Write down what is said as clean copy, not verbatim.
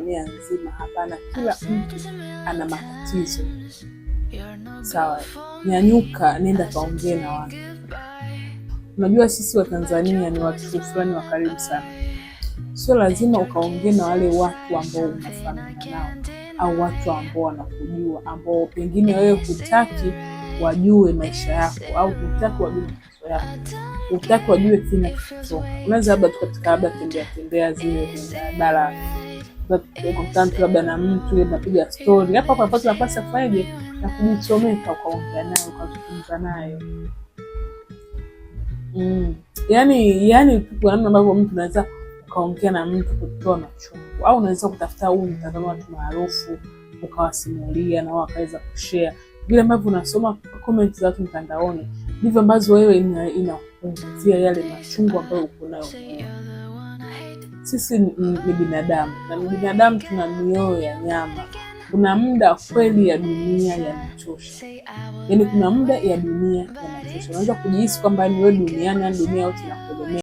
Tanzania nzima. Hapana, kila mtu ana matatizo. Sawa, nyanyuka, nenda kaongee na watu. Unajua sisi wa Tanzania ni watu fulani wa karibu sana. Sio lazima ukaongee na wale watu ambao unafahamana nao au watu ambao wanakujua, ambao pengine wewe hutaki wajue maisha yako au hutaki wajue maisha yako, hutaki wajue kina kitu. Unaweza labda katika labda tembea zile barabara, ukakutana labda na mtu ile unapiga story, hapo hapo unapata nafasi ya kufanyaje na kujichomeka, ukaongea naye, ukazungumza naye. Yani kwa namna ambavyo mtu anaweza ukaongea na mtu kutoa machungu, au unaweza kutafuta huu mtazamo wa watu maarufu ukawasimulia na wao wakaweza kushare. Vile ambavyo unasoma comment za watu mtandaoni ndivyo ambazo wewe inakupunguzia yale machungu ambayo uko nayo. Sisi ni binadamu, na binadamu tuna mioyo ya nyama. Kuna muda kweli ya dunia yanachosha. Yaani kuna muda ya dunia yanachosha. Unaweza kujihisi kwamba ni wewe duniani, dunia yote